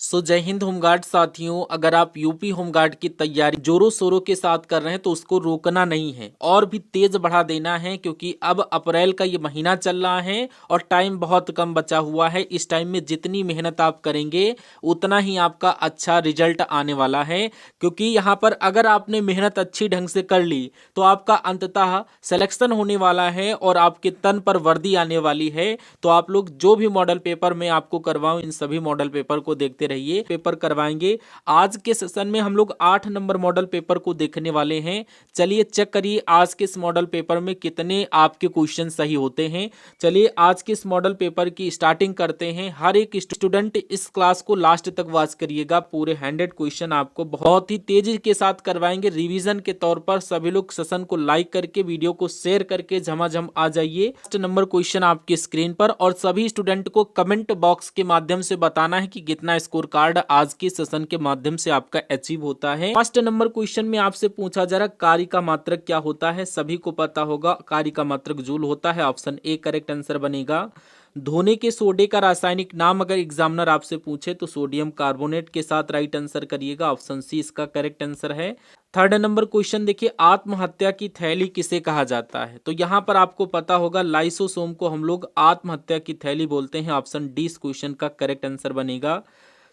जय हिंद होमगार्ड साथियों, अगर आप यूपी होमगार्ड की तैयारी जोरों शोरों के साथ कर रहे हैं तो उसको रोकना नहीं है और भी तेज बढ़ा देना है, क्योंकि अब अप्रैल का ये महीना चल रहा है और टाइम बहुत कम बचा हुआ है। इस टाइम में जितनी मेहनत आप करेंगे उतना ही आपका अच्छा रिजल्ट आने वाला है, क्योंकि यहाँ पर अगर आपने मेहनत अच्छी ढंग से कर ली तो आपका अंततः सिलेक्शन होने वाला है और आपके तन पर वर्दी आने वाली है। तो आप लोग जो भी मॉडल पेपर मैं आपको करवाऊं, इन सभी मॉडल पेपर को देखते रहिए। पेपर करवाएंगे आज के सेशन में हम लोग 8 नंबर मॉडल पेपर को देखने वाले हैं। चलिए चेक करिए आज के इस मॉडल पेपर में कितने आपके क्वेश्चन सही होते हैं। चलिए आज के इस मॉडल पेपर की स्टार्टिंग करते हैं। हर एक स्टूडेंट इस क्लास को लास्ट तक वॉच करिएगा। पूरे 100 क्वेश्चन आपको बहुत ही तेजी के साथ करवाएंगे रिवीजन के तौर पर। सभी लोग सेशन को लाइक करके वीडियो को शेयर करके झमाझम आ जाइए। फर्स्ट नंबर क्वेश्चन आपकी स्क्रीन पर, और सभी स्टूडेंट को कमेंट बॉक्स के माध्यम से बताना है कि कितना स्कोर कार्ड आज के सेशन के माध्यम से आपका अचीव होता है। फर्स्ट नंबर क्वेश्चन में आपसे पूछा जा रहा कार्य का मात्रक क्या होता है। सभी को पता होगा कार्य का मात्रक जूल होता है। ऑप्शन ए करेक्ट आंसर बनेगा। धोने के सोडे का रासायनिक नाम अगर एग्जामिनर आपसे पूछे तो सोडियम कार्बोनेट के साथ राइट आंसर करिएगा। ऑप्शन सी इसका करेक्ट आंसर है। थर्ड नंबर क्वेश्चन देखिए, आत्महत्या की थैली किसे कहा जाता है। तो यहां पर आपको पता होगा लाइसोसोम को हम लोग आत्महत्या की थैली बोलते हैं। ऑप्शन डी इस क्वेश्चन का करेक्ट आंसर बनेगा।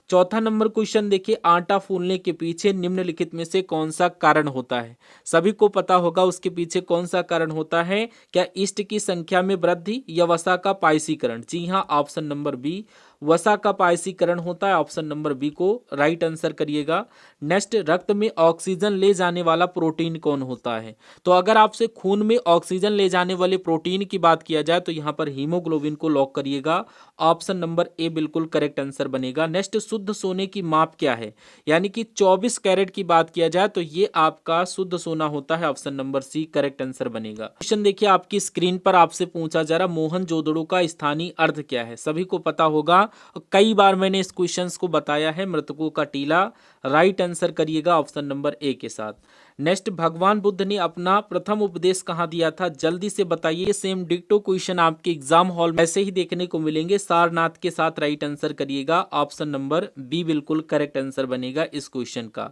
चौथा नंबर क्वेश्चन देखिए, आटा फूलने के पीछे निम्नलिखित में से कौन सा कारण होता है। सभी को पता होगा उसके पीछे कौन सा कारण होता है। क्या ईस्ट की संख्या में वृद्धि या वसा का पायसीकरण। जी हाँ, ऑप्शन नंबर बी वसा का पायसीकरण होता है। ऑप्शन नंबर बी को राइट आंसर करिएगा। नेक्स्ट, रक्त में ऑक्सीजन ले जाने वाला प्रोटीन कौन होता है। तो अगर आपसे खून में ऑक्सीजन ले जाने वाले प्रोटीन की बात किया जाए तो यहाँ पर हीमोग्लोबिन को लॉक करिएगा। ऑप्शन नंबर ए बिल्कुल करेक्ट आंसर बनेगा। नेक्स्ट, शुद्ध सोने की माप क्या है। यानी कि 24 कैरेट की बात किया जाए तो ये आपका शुद्ध सोना होता है। Option number C correct answer बनेगा। क्वेश्चन देखिए आपकी स्क्रीन पर, आपसे पूछा जा रहा मोहनजोदड़ो का स्थानीय अर्थ क्या है। सभी को पता होगा, कई बार मैंने इस क्वेश्चंस को बताया है, मृतकों का टीला। राइट आंसर करिएगा ऑप्शन नंबर ए के साथ। नेक्स्ट, भगवान बुद्ध ने अपना प्रथम उपदेश कहाँ दिया था। जल्दी से बताइए। सेम डिक्टो क्वेश्चन आपके एग्जाम हॉल में ऐसे ही देखने को मिलेंगे। सारनाथ के साथ राइट आंसर करिएगा। ऑप्शन नंबर बी बिल्कुल करेक्ट आंसर बनेगा इस क्वेश्चन का।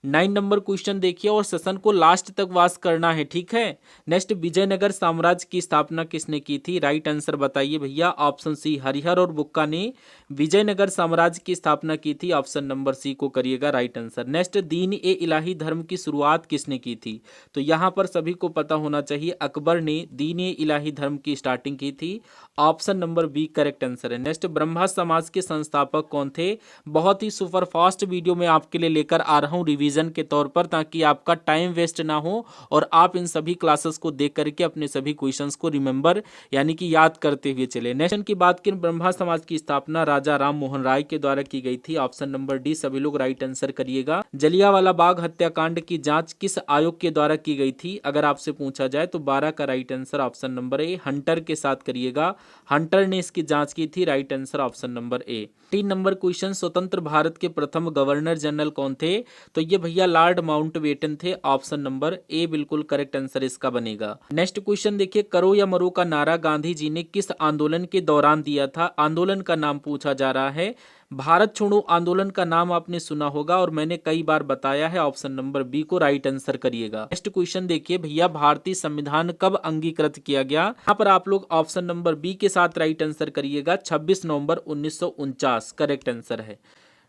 9 नंबर क्वेश्चन देखिए और सेशन को लास्ट तक वाच करना है, ठीक है। नेक्स्ट, विजयनगर साम्राज्य की स्थापना किसने की थी। राइट आंसर बताइए भैया। ऑप्शन सी हरिहर और बुक्का ने विजयनगर साम्राज्य की स्थापना की थी। ऑप्शन नंबर सी को करिएगा राइट आंसर। नेक्स्ट, दीन ए इलाही धर्म की शुरुआत किसने की थी। तो यहाँ पर सभी को पता होना चाहिए, अकबर ने दीन ए इलाही धर्म की स्टार्टिंग की थी। Option number B correct answer है। नेक्स्ट, ब्रह्मा समाज के संस्थापक कौन थे। बहुत ही सुपर फास्ट वीडियो में आपके लिए लेकर आ रहा हूँ रिवीजन के तौर पर, ताकि आपका टाइम वेस्ट ना हो और आप इन सभी क्लासेस को देख करके अपने सभी क्वेश्चंस को रिमेंबर यानी कि याद करते हुए चले। नेक्स्ट की बात करें, ब्रह्मा समाज की स्थापना राजा राम मोहन राय के द्वारा की गई थी। ऑप्शन नंबर डी सभी लोग राइट आंसर करिएगा। जलियांवाला बाग हत्याकांड की जांच किस आयोग के द्वारा की गई थी। अगर आपसे पूछा जाए तो 12 का राइट आंसर ऑप्शन नंबर ए हंटर के साथ करिएगा। हंटर ने इसकी जांच की थी। राइट आंसर ऑप्शन नंबर ए। 3 नंबर क्वेश्चन, स्वतंत्र भारत के प्रथम गवर्नर जनरल कौन थे। तो ये भैया लॉर्ड माउंटबेटन थे। ऑप्शन नंबर ए बिल्कुल करेक्ट आंसर इसका बनेगा। नेक्स्ट क्वेश्चन देखिए, करो या मरो का नारा गांधी जी ने किस आंदोलन के दौरान दिया था। आंदोलन का नाम पूछा जा रहा है। भारत छोड़ो आंदोलन का नाम आपने सुना होगा और मैंने कई बार बताया है। ऑप्शन नंबर बी को राइट आंसर करिएगा। नेक्स्ट क्वेश्चन देखिए भैया, भारतीय संविधान कब अंगीकृत किया गया। यहाँ पर आप लोग ऑप्शन नंबर बी के साथ राइट आंसर करिएगा। 26 नवंबर 1949 करेक्ट आंसर है।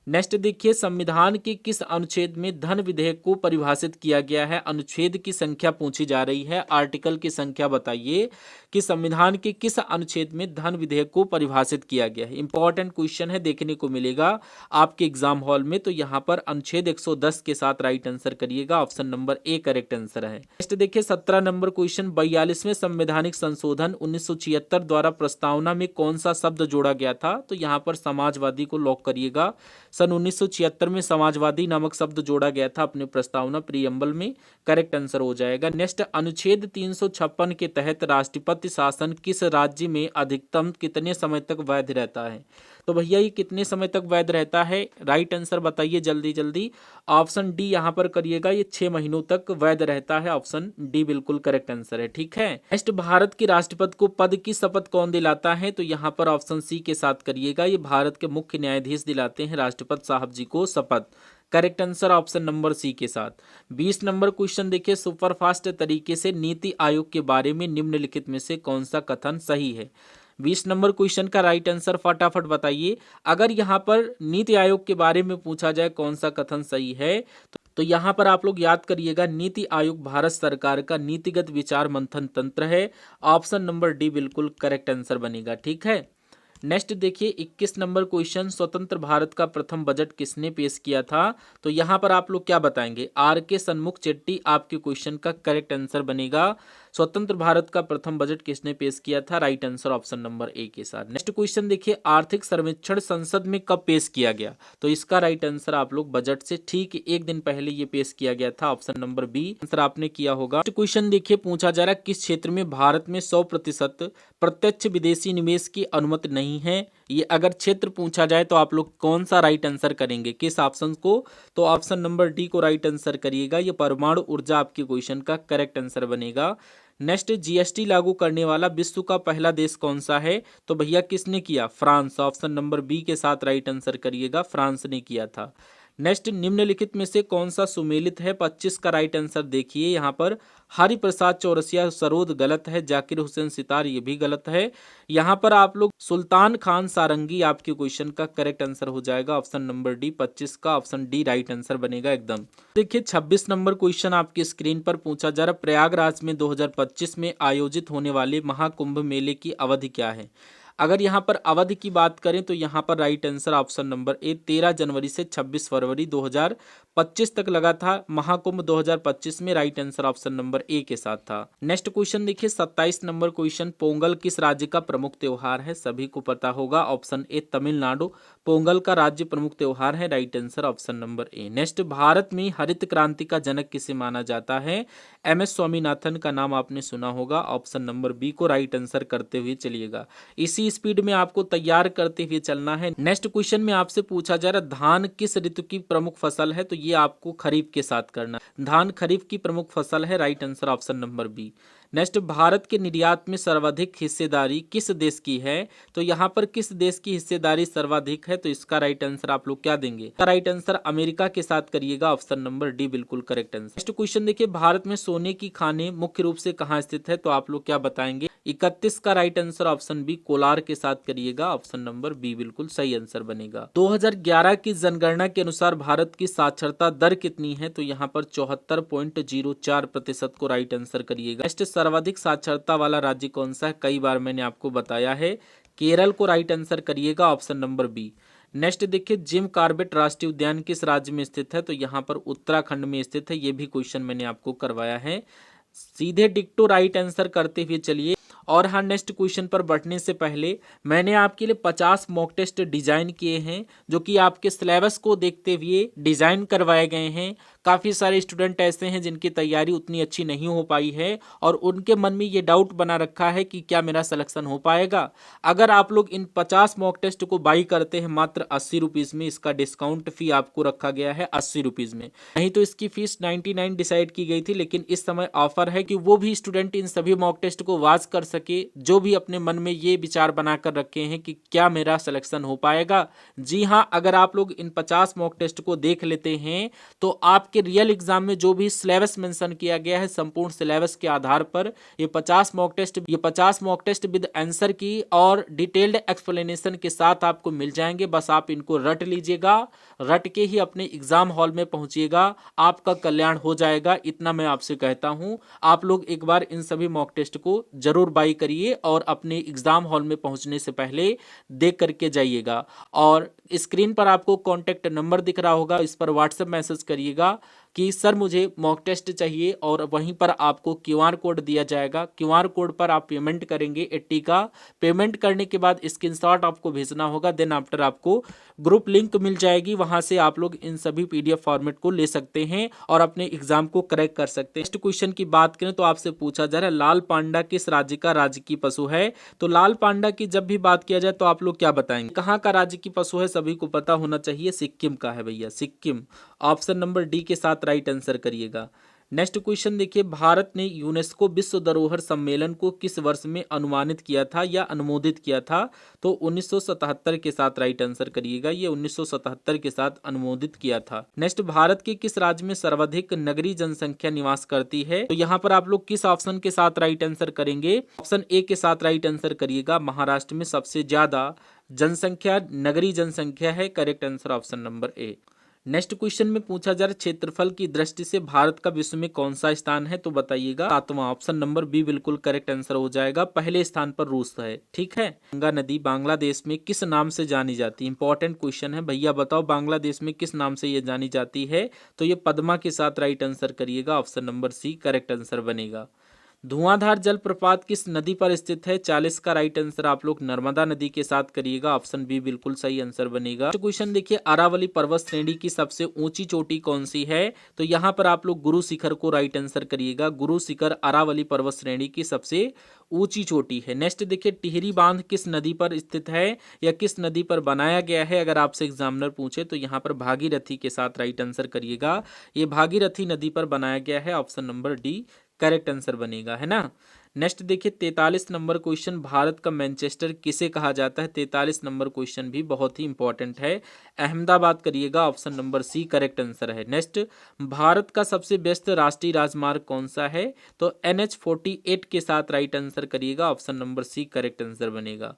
नेक्स्ट देखिए, संविधान के किस अनुच्छेद में धन विधेयक को परिभाषित किया गया है। अनुच्छेद की संख्या पूछी जा रही है, आर्टिकल की संख्या बताइए कि संविधान के किस अनुच्छेद में धन विधेयक को परिभाषित किया गया है। इंपॉर्टेंट क्वेश्चन है, देखने को मिलेगा आपके एग्जाम हॉल में। तो यहाँ पर अनुच्छेद 110 के साथ राइट आंसर करिएगा। Option number A correct answer है। नेक्स्ट देखिए 17 नंबर क्वेश्चन, 42वें संवैधानिक संशोधन 1976 द्वारा प्रस्तावना में कौन सा शब्द जोड़ा गया था। तो यहाँ पर समाजवादी को लॉक करिएगा। सन 1976 में समाजवादी नामक शब्द जोड़ा गया था अपने प्रस्तावना प्रीएम्बल में। करेक्ट आंसर हो जाएगा। नेक्स्ट, अनुच्छेद 356 के तहत राष्ट्रपति शासन किस राज्य में अधिकतम कितने समय तक वैध रहता है। तो भैया ये कितने समय तक वैध रहता है? राइट आंसर बताइए जल्दी जल्दी। ऑप्शन डी यहाँ पर करिएगा, ये 6 महीनों तक वैध रहता है। ऑप्शन डी बिल्कुल करेक्ट आंसर है। ठीक है, नेक्स्ट, भारत के राष्ट्रपति को पद की शपथ कौन दिलाता है? तो यहाँ पर ऑप्शन सी के साथ करिएगा, ये भारत के मुख्य न्यायाधीश दिलाते हैं राष्ट्रपति साहब जी को शपथ। Correct answer option number C के साथ। 20 नंबर क्वेश्चन देखिए, सुपरफास्ट तरीके से नीति आयोग के बारे में निम्नलिखित में से कौन सा कथन सही है? 20 नंबर क्वेश्चन का राइट आंसर फटाफट बताइए। अगर यहाँ पर नीति आयोग के बारे में पूछा जाए कौन सा कथन सही है, तो यहाँ पर आप लोग याद करिएगा, नीति आयोग भारत सरकार का नीतिगत विचार मंथन तंत्र है। ऑप्शन नंबर डी बिल्कुल करेक्ट आंसर बनेगा। ठीक है, नेक्स्ट देखिए 21 नंबर क्वेश्चन, स्वतंत्र भारत का प्रथम बजट किसने पेश किया था? तो यहाँ पर आप लोग क्या बताएंगे? आर के सन्मुख चेट्टी आपके क्वेश्चन का करेक्ट आंसर बनेगा। स्वतंत्र भारत का प्रथम बजट किसने पेश किया था? राइट आंसर ऑप्शन नंबर ए के साथ। नेक्स्ट क्वेश्चन देखिए, आर्थिक सर्वेक्षण संसद में कब पेश किया गया? तो इसका राइट आंसर आप लोग बजट से ठीक 1 दिन पहले ये पेश किया गया था। ऑप्शन नंबर बी आंसर आपने किया होगा। नेक्स्ट क्वेश्चन देखिए, पूछा जा रहा है किस क्षेत्र में भारत में 100% प्रत्यक्ष विदेशी निवेश की अनुमति नहीं है? ये अगर क्षेत्र पूछा जाए तो आप लोग कौन सा राइट आंसर करेंगे, किस ऑप्शन को? तो ऑप्शन नंबर डी को राइट आंसर करिएगा, ये परमाणु ऊर्जा आपके क्वेश्चन का करेक्ट आंसर बनेगा। नेक्स्ट, जीएसटी लागू करने वाला विश्व का पहला देश कौन सा है? तो भैया किसने किया? फ्रांस। ऑप्शन नंबर बी के साथ राइट आंसर करिएगा, फ्रांस ने किया था। नेक्स्ट, निम्नलिखित में से कौन सा सुमेलित है? 25 का राइट आंसर देखिए, यहाँ पर हरि प्रसाद चौरसिया सरोद गलत है, जाकिर हुसैन सितार ये भी गलत है। यहाँ पर आप लोग सुल्तान खान सारंगी आपके क्वेश्चन का करेक्ट आंसर हो जाएगा। ऑप्शन नंबर डी 25 का ऑप्शन डी राइट आंसर बनेगा एकदम। देखिए 26 नंबर क्वेश्चन आपकी स्क्रीन पर पूछा जा रहा, प्रयागराज में 2025 में आयोजित होने वाले महाकुंभ मेले की अवधि क्या है? अगर यहाँ पर अवधि की बात करें तो यहाँ पर राइट आंसर ऑप्शन नंबर ए 13 जनवरी से 26 फरवरी 2025 तक लगा था महाकुंभ 2025 में। राइट आंसर ऑप्शन नंबर ए के साथ था। नेक्स्ट क्वेश्चन देखिए 27 नंबर क्वेश्चन, पोंगल किस राज्य का प्रमुख त्योहार है? सभी को पता होगा, ऑप्शन ए तमिलनाडु पोंगल का राज्य प्रमुख त्योहार है। राइट आंसर ऑप्शन नंबर ए। नेक्स्ट, भारत में हरित क्रांति का जनक किसे माना जाता है? MS स्वामीनाथन का नाम आपने सुना होगा। ऑप्शन नंबर बी को राइट आंसर करते हुए चलिएगा, इसी स्पीड में आपको तैयार करते हुए चलना है। नेक्स्ट क्वेश्चन में आपसे पूछा जा रहा है धान किस ऋतु की प्रमुख फसल है? तो ये आपको खरीफ के साथ करना, धान खरीफ की प्रमुख फसल है। Right answer option number B. Next, Bharat के निर्यात में सर्वाधिक हिस्सेदारी किस देश की है? तो यहाँ पर किस देश की हिस्सेदारी सर्वाधिक है? तो इसका राइट आंसर आप लोग क्या देंगे? राइट आंसर अमेरिका के साथ करिएगा। ऑप्शन नंबर डी बिल्कुल करेक्ट आंसर। नेक्स्ट क्वेश्चन देखिए, भारत में सोने की खानें मुख्य रूप से कहाँ स्थित है? तो आप लोग क्या बताएंगे? 31 का right answer option B Kolar के साथ करिएगा। ऑप्शन नंबर बी बिल्कुल सही आंसर बनेगा। 2011 की जनगणना के अनुसार भारत की साक्षरता दर कितनी है? तो यहाँ पर 74.04% को राइट आंसर करिएगा। नेक्स्ट, सर्वाधिक साक्षरता वाला राज्य कौन सा है? कई बार मैंने आपको बताया है, केरल को राइट आंसर करिएगा। Option number B. नेक्स्ट देखिए, जिम कॉर्बेट राष्ट्रीय उद्यान किस राज्य में स्थित है? तो यहाँ पर उत्तराखंड में स्थित है। ये भी क्वेश्चन मैंने आपको करवाया है। सीधे डिक्टो राइट आंसर करते हुए चलिए। और हाँ, नेक्स्ट क्वेश्चन पर बढ़ने से पहले मैंने आपके लिए 50 मॉक टेस्ट डिजाइन किए हैं, जो कि आपके सिलेबस को देखते हुए डिजाइन करवाए गए हैं। काफ़ी सारे स्टूडेंट ऐसे हैं जिनकी तैयारी उतनी अच्छी नहीं हो पाई है और उनके मन में ये डाउट बना रखा है कि क्या मेरा सिलेक्शन हो पाएगा। अगर आप लोग इन 50 मॉक टेस्ट को बाई करते हैं मात्र 80 रुपीज़ में, इसका डिस्काउंट फी आपको रखा गया है 80 रुपीज़ में, नहीं तो इसकी फीस 99 डिसाइड की गई थी। लेकिन इस समय ऑफर है कि वो भी स्टूडेंट इन सभी मॉक टेस्ट को वॉच कर सके जो भी अपने मन में ये विचार बनाकर रखे हैं कि क्या मेरा सिलेक्शन हो पाएगा। जी हाँ, अगर आप लोग इन 50 मॉक टेस्ट को देख लेते हैं तो आपके रियल एग्जाम में जो भी सिलेबस मेंशन किया गया है, संपूर्ण सिलेबस के आधार पर ये 50 मॉक टेस्ट विद आंसर की और डिटेल्ड एक्सप्लेनेशन के साथ आपको मिल जाएंगे। बस आप इनको रट लीजिएगा, रट के ही अपने एग्जाम हॉल में पहुंचिएगा, आपका कल्याण हो जाएगा। इतना मैं आपसे कहता हूं। आप लोग एक बार इन सभी मॉक टेस्ट को जरूर बाई करिए और अपने एग्जाम हॉल में पहुंचने से पहले देख करके जाइएगा। और स्क्रीन पर आपको कॉन्टैक्ट नंबर दिख रहा होगा, इस पर व्हाट्सएप मैसेज करिएगा। कि सर मुझे मॉक टेस्ट चाहिए, और वहीं पर आपको क्यूआर कोड दिया जाएगा। क्यूआर कोड पर आप पेमेंट करेंगे 80 का। पेमेंट करने के बाद स्क्रीनशॉट आपको भेजना होगा। देन आफ्टर आपको ग्रुप लिंक मिल जाएगी, वहां से आप लोग इन सभी पीडीएफ फॉर्मेट को ले सकते हैं और अपने एग्जाम को क्रैक कर सकते हैं। नेक्स्ट क्वेश्चन की बात करें तो आपसे पूछा जा रहा है लाल पांडा किस राज्य का राजकीय पशु है। तो लाल पांडा की जब भी बात किया जाए तो आप लोग क्या बताएंगे, कहाँ का राज्य की पशु है? सभी को पता होना चाहिए, सिक्किम का है भैया, सिक्किम। ऑप्शन नंबर डी के साथ राइट आंसर करिएगा। नेक्स्ट क्वेश्चन देखिए, भारत ने यूनेस्को विश्व धरोहर सम्मेलन को किस वर्ष में अनुमानित किया था या अनुमोदित किया था? तो 1977 के साथ राइट आंसर करिएगा। ये 1977 के साथ अनुमोदित किया था। नेक्स्ट, भारत के किस राज्य में सर्वाधिक नगरीय जनसंख्या निवास करती है? तो यहाँ पर आप लोग किस ऑप्शन के साथ राइट आंसर करेंगे? ऑप्शन ए के साथ राइट आंसर करिएगा। महाराष्ट्र में सबसे ज्यादा जनसंख्या नगरीय जनसंख्या है। करेक्ट आंसर ऑप्शन नंबर ए। नेक्स्ट क्वेश्चन में पूछा जा रहा है क्षेत्रफल की दृष्टि से भारत का विश्व में कौन सा स्थान है? तो बताइएगा। 7वां, ऑप्शन नंबर बी बिल्कुल करेक्ट आंसर हो जाएगा। पहले स्थान पर रूस है। ठीक है। गंगा नदी बांग्लादेश में किस नाम से जानी जाती है? इंपॉर्टेंट क्वेश्चन है भैया, बताओ बांग्लादेश में किस नाम से ये जानी जाती है? तो ये पद्मा के साथ राइट आंसर करिएगा। Option number C correct answer बनेगा। धुआंधार जलप्रपात किस नदी पर स्थित है? 40 का राइट आंसर आप लोग नर्मदा नदी के साथ करिएगा। ऑप्शन बी बिल्कुल सही आंसर बनेगा। क्वेश्चन देखिए, अरावली पर्वत श्रेणी की सबसे ऊंची चोटी कौन सी है? तो यहाँ पर आप लोग गुरु शिखर को राइट आंसर करिएगा। गुरु शिखर अरावली पर्वत श्रेणी की सबसे ऊंची चोटी है। नेक्स्ट देखिए, टिहरी बांध किस नदी पर स्थित है या किस नदी पर बनाया गया है? अगर आपसे एग्जामिनर पूछे तो यहाँ पर भागीरथी के साथ राइट आंसर करिएगा। ये भागीरथी नदी पर बनाया गया है। Option number D correct answer बनेगा, है ना। नेक्स्ट देखिए 43 नंबर क्वेश्चन, भारत का मैनचेस्टर किसे कहा जाता है? 43 नंबर क्वेश्चन भी बहुत ही इंपॉर्टेंट है। अहमदाबाद करिएगा। Option number C correct answer है। नेक्स्ट, भारत का सबसे व्यस्त राष्ट्रीय राजमार्ग कौन सा है? तो NH-48 के साथ राइट आंसर करिएगा। Option number C correct answer बनेगा।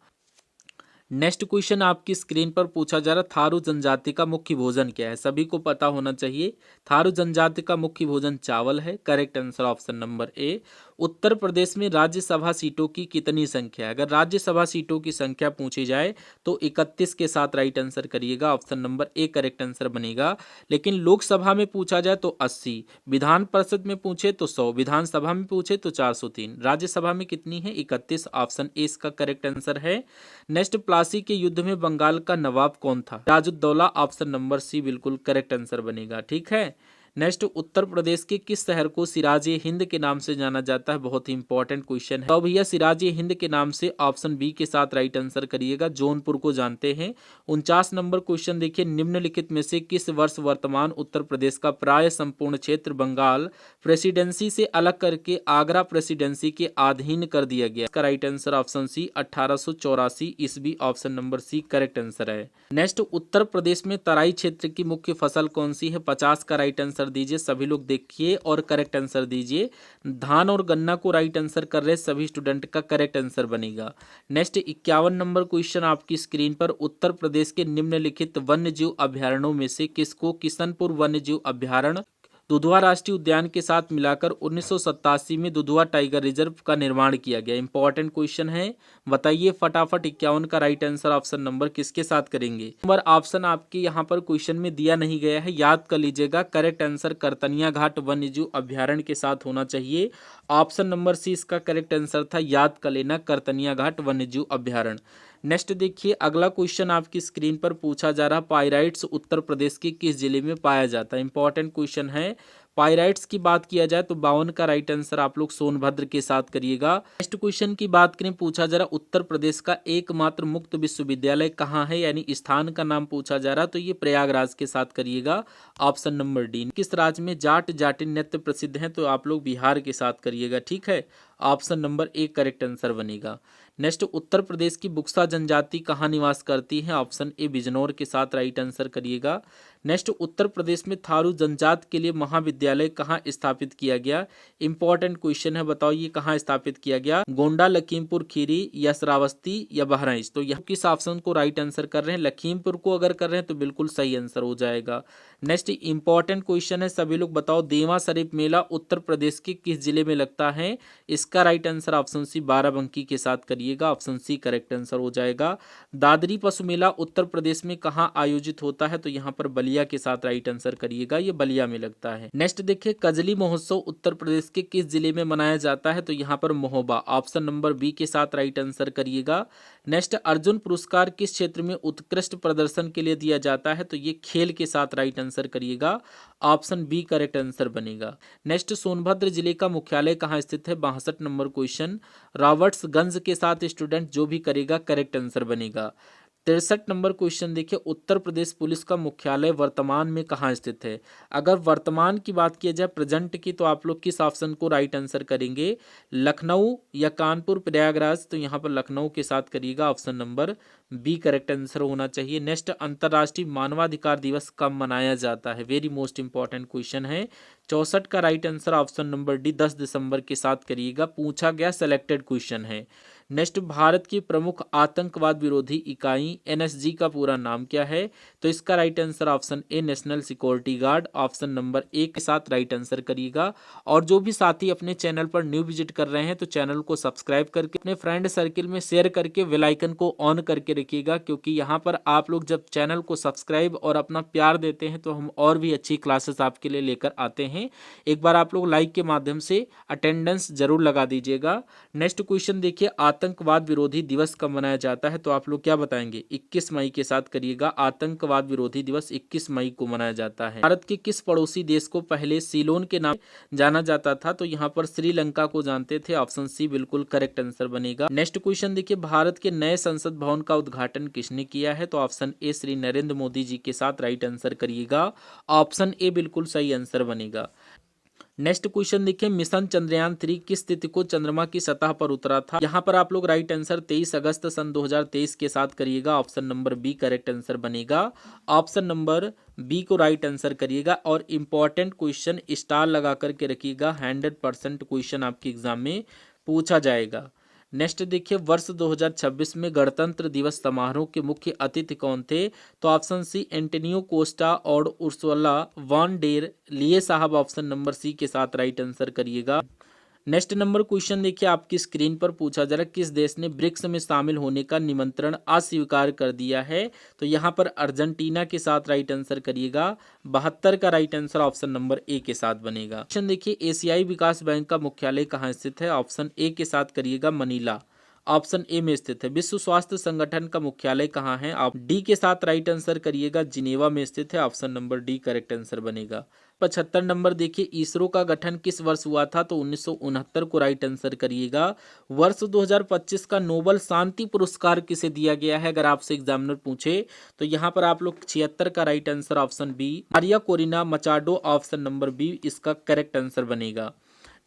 नेक्स्ट क्वेश्चन आपकी स्क्रीन पर पूछा जा रहा है थारू जनजाति का मुख्य भोजन क्या है? सभी को पता होना चाहिए। थारू जनजाति का मुख्य भोजन चावल है। Correct answer option number A. Uttar Pradesh में राज्यसभा सीटों की कितनी संख्या है? अगर राज्यसभा सीटों की संख्या पूछी जाए तो 31 के साथ राइट आंसर करिएगा। Option number A correct answer बनेगा। लेकिन लोकसभा में पूछा जाए तो 80, विधान परिषद में पूछे तो 100, विधानसभा में पूछे तो 403, राज्यसभा में कितनी है? 31। ऑप्शन ए इसका करेक्ट आंसर है। नेक्स्ट, प्लासी के युद्ध में बंगाल का नवाब कौन था? सिराजुद्दौला। ऑप्शन नंबर सी बिल्कुल करेक्ट आंसर बनेगा। ठीक है। नेक्स्ट, उत्तर प्रदेश के किस शहर को सिराज ए हिंद के नाम से जाना जाता है? बहुत ही इंपॉर्टेंट क्वेश्चन है। तो भैया सिराज ए हिंद के नाम से ऑप्शन बी के साथ राइट आंसर करिएगा। जौनपुर को जानते हैं। 49 नंबर क्वेश्चन देखिए, निम्नलिखित में से किस वर्ष वर्तमान उत्तर प्रदेश का प्राय संपूर्ण क्षेत्र बंगाल प्रेसिडेंसी से अलग करके आगरा प्रेसिडेंसी के अधीन कर दिया गया? इसका राइट आंसर ऑप्शन सी 1884 ईस्वी। Option number C correct answer है। नेक्स्ट, उत्तर प्रदेश में तराई क्षेत्र की मुख्य फसल कौन सी है? 50 का राइट आंसर दीजिए। सभी लोग देखिए और करेक्ट आंसर दीजिए। धान और गन्ना को राइट आंसर कर रहे सभी स्टूडेंट का करेक्ट आंसर बनेगा। नेक्स्ट, 51 नंबर क्वेश्चन आपकी स्क्रीन पर, उत्तर प्रदेश के निम्नलिखित वन्यजीव अभ्यारण्यों में से किसको किशनपुर वन्यजीव अभ्यारण्य दुधवा राष्ट्रीय उद्यान के साथ मिलाकर 1987 में दुधवा टाइगर रिजर्व का निर्माण किया गया? इंपॉर्टेंट क्वेश्चन है, बताइए फटाफट। 51 का राइट आंसर ऑप्शन नंबर किसके साथ करेंगे? नंबर ऑप्शन आपके यहाँ पर क्वेश्चन में दिया नहीं गया है, याद कर लीजिएगा। करेक्ट आंसर करतनिया घाट वन्यजीव अभ्यारण्य के साथ होना चाहिए। ऑप्शन नंबर सी इसका करेक्ट आंसर था, याद कर लेना, करतनिया घाट वन्यजीव अभ्यारण्य। नेक्स्ट देखिए, अगला क्वेश्चन आपकी स्क्रीन पर पूछा जा रहा, पाइराइट्स उत्तर प्रदेश के किस जिले में पाया जाता है? इंपॉर्टेंट क्वेश्चन है। पाइराइट्स की बात किया जाए तो 52 का राइट आंसर आप लोग सोनभद्र के साथ करिएगा। नेक्स्ट क्वेश्चन की बात करें, पूछा जा रहा उत्तर प्रदेश का एकमात्र मुक्त विश्वविद्यालय कहाँ है, यानी स्थान का नाम पूछा जा रहा, तो ये प्रयागराज के साथ करिएगा। Option number D. किस राज्य में जाट जाटिन नृत्य प्रसिद्ध है? तो आप लोग बिहार के साथ करिएगा। ठीक है। Option number A correct answer बनेगा। नेक्स्ट, उत्तर प्रदेश की बुक्सा जनजाति कहाँ निवास करती है? ऑप्शन ए बिजनौर के साथ राइट आंसर करिएगा। नेक्स्ट, उत्तर प्रदेश में थारू जनजाति के लिए महाविद्यालय कहाँ स्थापित किया गया? इंपॉर्टेंट क्वेश्चन है, बताओ ये कहाँ स्थापित किया गया? गोंडा, लखीमपुर खीरी या श्रावस्ती या बहराइच? तो यह किस ऑप्शन को राइट आंसर कर रहे हैं? लखीमपुर को अगर कर रहे हैं तो बिल्कुल सही आंसर हो जाएगा। नेक्स्ट इंपॉर्टेंट क्वेश्चन है, सभी लोग बताओ, देवा शरीफ मेला उत्तर प्रदेश के किस जिले में लगता है? इसका right answer option C Barabanki के साथ करिएगा, ऑप्शन सी करेक्ट आंसर हो जाएगा। दादरी पशु मेला उत्तर प्रदेश में कहाँ आयोजित होता है, तो यहाँ पर बलिया के साथ राइट आंसर करिएगा, ये बलिया में लगता है। नेक्स्ट देखिए, कजली महोत्सव उत्तर प्रदेश के किस जिले में मनाया जाता है, तो यहाँ पर महोबा, ऑप्शन नंबर बी के साथ राइट आंसर करिएगा। नेक्स्ट, अर्जुन पुरस्कार किस क्षेत्र में उत्कृष्ट प्रदर्शन के लिए दिया जाता है, तो ये खेल के साथ राइट आंसर करिएगा, ऑप्शन बी करेक्ट आंसर बनेगा। नेक्स्ट, सोनभद्र जिले का मुख्यालय कहाँ स्थित है, 62 नंबर क्वेश्चन, रॉबर्ट्सगंज के साथ स्टूडेंट जो भी करेगा करेक्ट आंसर बनेगा। 63 नंबर क्वेश्चन देखिए, उत्तर प्रदेश पुलिस का मुख्यालय वर्तमान में कहाँ स्थित है। अगर वर्तमान की बात की जाए, प्रेजेंट की, तो आप लोग किस ऑप्शन को राइट आंसर करेंगे, लखनऊ या कानपुर, प्रयागराज, तो यहाँ पर लखनऊ के साथ करिएगा, option number B correct answer होना चाहिए। नेक्स्ट, अंतर्राष्ट्रीय मानवाधिकार दिवस कब मनाया जाता है, वेरी मोस्ट इंपॉर्टेंट क्वेश्चन है। 64 का right answer option number D 10 दिसंबर के साथ करिएगा, पूछा गया सिलेक्टेड क्वेश्चन है। नेक्स्ट, भारत की प्रमुख आतंकवाद विरोधी इकाई एनएसजी का पूरा नाम क्या है, तो इसका right answer option A national security guard, option number ए के साथ राइट आंसर करिएगा। और जो भी साथी अपने चैनल पर न्यू विजिट कर रहे हैं, तो चैनल को सब्सक्राइब करके अपने फ्रेंड सर्किल में शेयर करके बेल आइकन को ऑन करके रखिएगा, क्योंकि यहाँ पर आप लोग जब चैनल को सब्सक्राइब और अपना प्यार देते हैं तो हम और भी अच्छी क्लासेस आपके लिए लेकर आते हैं। एक बार आप लोग लाइक के माध्यम से अटेंडेंस जरूर लगा दीजिएगा। नेक्स्ट क्वेश्चन देखिए, आतंकवाद विरोधी दिवस कब मनाया जाता है, तो आप लोग क्या बताएंगे, 21 मई के साथ करिएगा, आतंकवाद विरोधी दिवस 21 मई को मनाया जाता है। भारत के किस पड़ोसी देश को पहले सीलोन के नाम जाना जाता था, तो यहाँ पर श्रीलंका को जानते थे, ऑप्शन सी बिल्कुल करेक्ट आंसर बनेगा। नेक्स्ट क्वेश्चन देखिए, भारत के नए संसद भवन का उद्घाटन किसने किया है, तो ऑप्शन ए श्री नरेंद्र मोदी जी के साथ राइट आंसर करिएगा, ऑप्शन ए बिल्कुल सही आंसर बनेगा। नेक्स्ट क्वेश्चन देखिए, मिशन चंद्रयान 3 किस तिथि को चंद्रमा की सतह पर उतरा था, यहाँ पर आप लोग राइट आंसर 23 अगस्त सन 2023 के साथ करिएगा, option number B correct answer बनेगा, ऑप्शन नंबर बी को राइट आंसर करिएगा। और इंपॉर्टेंट क्वेश्चन स्टार लगा करके रखिएगा, 100% क्वेश्चन आपके एग्जाम में पूछा जाएगा। नेक्स्ट देखिए, वर्ष 2026 में गणतंत्र दिवस समारोह के मुख्य अतिथि कौन थे, तो ऑप्शन सी एंटोनियो कोस्टा और उर्सुला वॉन डेर लिए साहब, ऑप्शन नंबर सी के साथ राइट आंसर करिएगा। नेक्स्ट नंबर क्वेश्चन देखिए, आपकी स्क्रीन पर पूछा जा रहा है, किस देश ने ब्रिक्स में शामिल होने का निमंत्रण अस्वीकार कर दिया है, तो यहाँ पर अर्जेंटीना के साथ राइट आंसर करिएगा, 72 का राइट आंसर ऑप्शन नंबर ए के साथ बनेगा। क्वेश्चन देखिए, एशियाई विकास बैंक का मुख्यालय कहाँ स्थित है, ऑप्शन ए के साथ करिएगा, मनीला, ऑप्शन ए में स्थित है। विश्व स्वास्थ्य संगठन का मुख्यालय कहाँ है, आप डी के साथ राइट आंसर करिएगा, जिनेवा में स्थित है, option number D correct answer बनेगा। 75 नंबर देखिए, इसरो का गठन किस वर्ष हुआ था, तो 1969 को राइट आंसर करिएगा। वर्ष 2025 का नोबल शांति पुरस्कार किसे दिया गया है, अगर आपसे एग्जामिनर पूछे, तो यहाँ पर आप लोग 76 का right answer option B, Maria Corina Machado, option number B इसका करेक्ट आंसर बनेगा।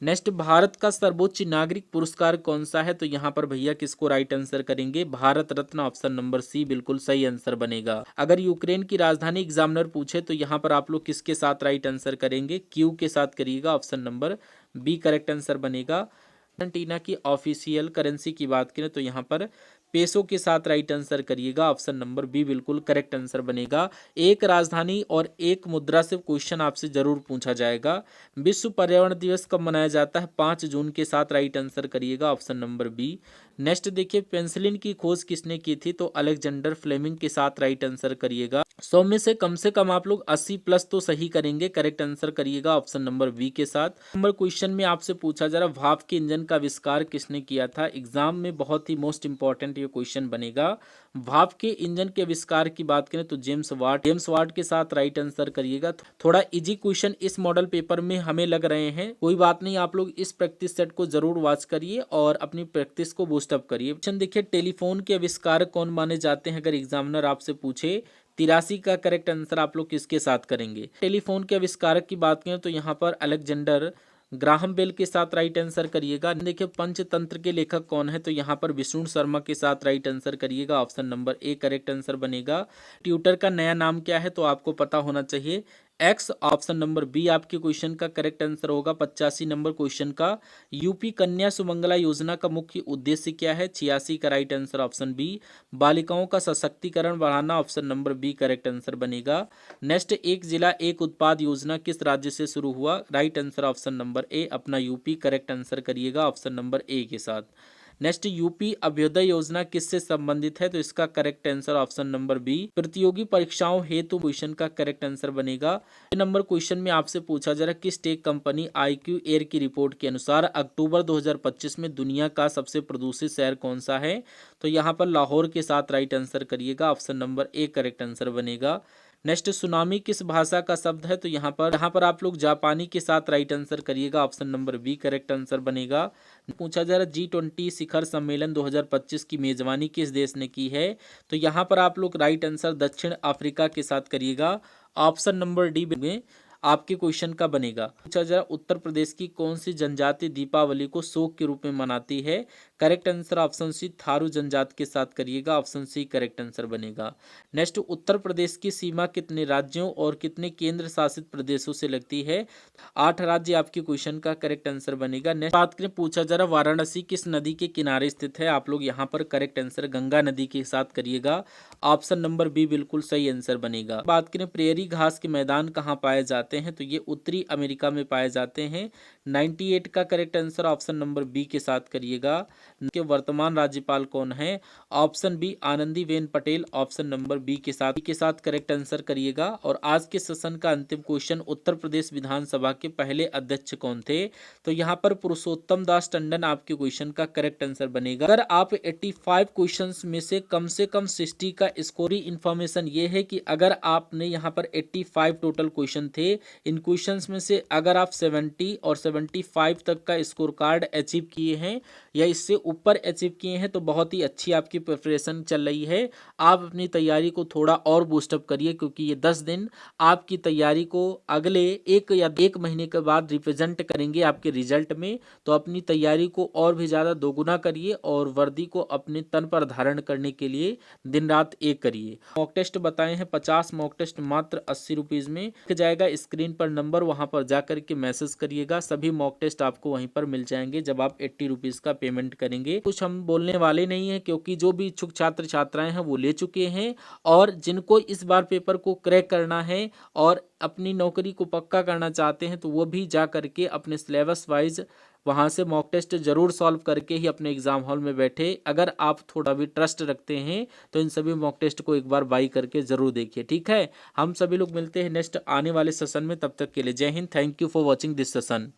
नेक्स्ट, भारत का सर्वोच्च नागरिक पुरस्कार कौन सा है, तो यहाँ पर भैया किसको राइट आंसर करेंगे, भारत रत्न, ऑप्शन नंबर सी बिल्कुल सही आंसर बनेगा। अगर यूक्रेन की राजधानी एग्जामिनर पूछे, तो यहाँ पर आप लोग किसके साथ राइट आंसर करेंगे, क्यू के साथ करिएगा, option number B correct answer बनेगा। अर्जेंटीना की ऑफिशियल करेंसी की बात करें, तो यहाँ पर पेसो के साथ राइट आंसर करिएगा, ऑप्शन नंबर बी बिल्कुल करेक्ट आंसर बनेगा। एक राजधानी और एक मुद्रा से क्वेश्चन आपसे जरूर पूछा जाएगा। विश्व पर्यावरण दिवस कब मनाया जाता है, 5 जून के साथ राइट आंसर करिएगा, ऑप्शन नंबर बी। नेक्स्ट देखिए, पेंसिलिन की खोज किसने की थी, तो अलेक्जेंडर फ्लेमिंग के साथ राइट आंसर करिएगा। 100 में से कम आप लोग 80 प्लस तो सही करेंगे, करेक्ट आंसर करिएगा, ऑप्शन नंबर बी के साथ। नंबर क्वेश्चन में आपसे पूछा जा रहा, भाप के इंजन का आविष्कार किसने किया था, एग्जाम में बहुत ही मोस्ट इंपॉर्टेंट ये क्वेश्चन बनेगा। भाप के इंजन के आविष्कार की बात करें तो जेम्स वाट के साथ राइट आंसर करिएगा। थोड़ा इजी क्वेश्चन इस मॉडल पेपर में हमें लग रहे हैं, कोई बात नहीं, आप लोग इस प्रैक्टिस सेट को जरूर वॉच करिए और अपनी प्रैक्टिस को बूस्ट अप करिए। क्वेश्चन देखिए, टेलीफोन के आविष्कारक कौन माने जाते हैं, अगर एग्जामिनर आपसे पूछे, 83 का करेक्ट आंसर आप लोग किसके साथ करेंगे। टेलीफोन के आविष्कारक की बात करें तो यहाँ पर अलेक्जेंडर ग्राहम बेल के साथ राइट आंसर करिएगा। देखिए, पंचतंत्र के लेखक कौन है, तो यहाँ पर विष्णु शर्मा के साथ राइट आंसर करिएगा, option number A correct answer बनेगा। ट्विटर का नया नाम क्या है, तो आपको पता होना चाहिए, एक्स। ऑप्शन नंबर बी आपके क्वेश्चन का करेक्ट आंसर होगा 85 नंबर क्वेश्चन का। यूपी कन्या सुमंगला योजना का मुख्य उद्देश्य क्या है? 86 का राइट आंसर ऑप्शन बी। बालिकाओं का सशक्तिकरण बढ़ाना, option number B correct answer बनेगा। नेक्स्ट, एक जिला एक उत्पाद योजना किस राज्य से शुरू हुआ? राइट आंसर ऑप्शन नंबर ए अपना यूपी करेक्ट आंसर करिएगा ऑप्शन नंबर ए के साथ। नेक्स्ट, यूपी अभ्युदय योजना किससे संबंधित है? तो इसका correct answer option number B प्रतियोगी परीक्षाओं हेतु क्वेश्चन का करेक्ट आंसर बनेगा। नंबर क्वेश्चन में आपसे पूछा जा रहा है किस टेक कंपनी IQ एयर की रिपोर्ट के अनुसार अक्टूबर 2025 में दुनिया का सबसे प्रदूषित शहर कौन सा है? तो यहाँ पर लाहौर के साथ राइट आंसर करिएगा option number A correct answer बनेगा। नेक्स्ट, सुनामी किस भाषा का शब्द है? तो यहाँ पर आप लोग जापानी के साथ राइट आंसर करिएगा option number B correct answer बनेगा। पूछा जा रहा है G20 शिखर सम्मेलन 2025 की मेजबानी किस देश ने की है? तो यहाँ पर आप लोग राइट आंसर दक्षिण अफ्रीका के साथ करिएगा ऑप्शन नंबर डी में आपके क्वेश्चन का बनेगा। पूछा जा रहा उत्तर प्रदेश की कौन सी जनजाति दीपावली को शोक के रूप में मनाती है? Correct answer option C Tharu जनजाति के साथ करिएगा ऑप्शन सी करेक्ट आंसर बनेगा। नेक्स्ट, उत्तर प्रदेश की सीमा कितने राज्यों और कितने केंद्र शासित प्रदेशों से लगती है? 8 राज्य आपके क्वेश्चन का करेक्ट आंसर बनेगा। नेक्स्ट बात करें, पूछा जा रहा वाराणसी किस नदी के किनारे स्थित है? आप लोग यहाँ पर करेक्ट आंसर गंगा नदी के साथ करिएगा ऑप्शन नंबर बी बिल्कुल सही आंसर बनेगा। बात करें प्रेयरी घास के मैदान कहाँ पाए जाते हैं? तो ये उत्तरी अमेरिका में पाए जाते हैं। 98 का correct answer option number B के साथ करिएगा। के वर्तमान राज्यपाल कौन है? Option B Anandiben Patel option number B के साथ करेक्ट आंसर करिएगा। और आज के सेशन का अंतिम क्वेश्चन, उत्तर प्रदेश विधानसभा के पहले अध्यक्ष कौन थे? तो यहाँ पर पुरुषोत्तम दास टंडन आपके क्वेश्चन का करेक्ट आंसर बनेगा। अगर आप 85 क्वेश्चंस में से कम 60 का स्कोरी इन्फॉर्मेशन ये है कि अगर आपने यहाँ पर 85 टोटल क्वेश्चन थे, इन क्वेश्चंस में से अगर आप 70 और 75 तक का स्कोर कार्ड अचीव किए हैं या इससे ऊपर अचीव किए हैं तो बहुत ही अच्छी आपकी प्रिपरेशन चल रही है। आप अपनी तैयारी को थोड़ा और बूस्टअप करिए क्योंकि ये 10 दिन आपकी तैयारी को अगले एक महीने के बाद रिप्रेजेंट करेंगे आपके रिजल्ट में। तो अपनी तैयारी को और भी ज़्यादा दोगुना करिए और वर्दी को अपने तन पर धारण करने के लिए दिन रात एक करिए। मॉक टेस्ट बताए हैं 50 मॉक टेस्ट मात्र 80 रुपीज़ में जाएगा। स्क्रीन पर नंबर वहां पर जाकर के मैसेज करिएगा, सभी मॉक टेस्ट आपको वहीं पर मिल जाएंगे जब आप 80 रुपीज़ का पेमेंट करेंगे। कुछ हम बोलने वाले नहीं है क्योंकि जो भी इच्छुक छात्र छात्राएं हैं वो ले चुके हैं और जिनको इस बार पेपर को क्रैक करना है और अपनी नौकरी को पक्का करना चाहते हैं तो वो भी जा करके अपने सिलेबस वाइज वहाँ से मॉक टेस्ट जरूर सॉल्व करके ही अपने एग्जाम हॉल में बैठे। अगर आप थोड़ा भी ट्रस्ट रखते हैं तो इन सभी मॉक टेस्ट को एक बार बाई करके जरूर देखिए, ठीक है। हम सभी लोग मिलते हैं नेक्स्ट आने वाले सेशन में, तब तक के लिए जय Hind. Thank you for watching this session.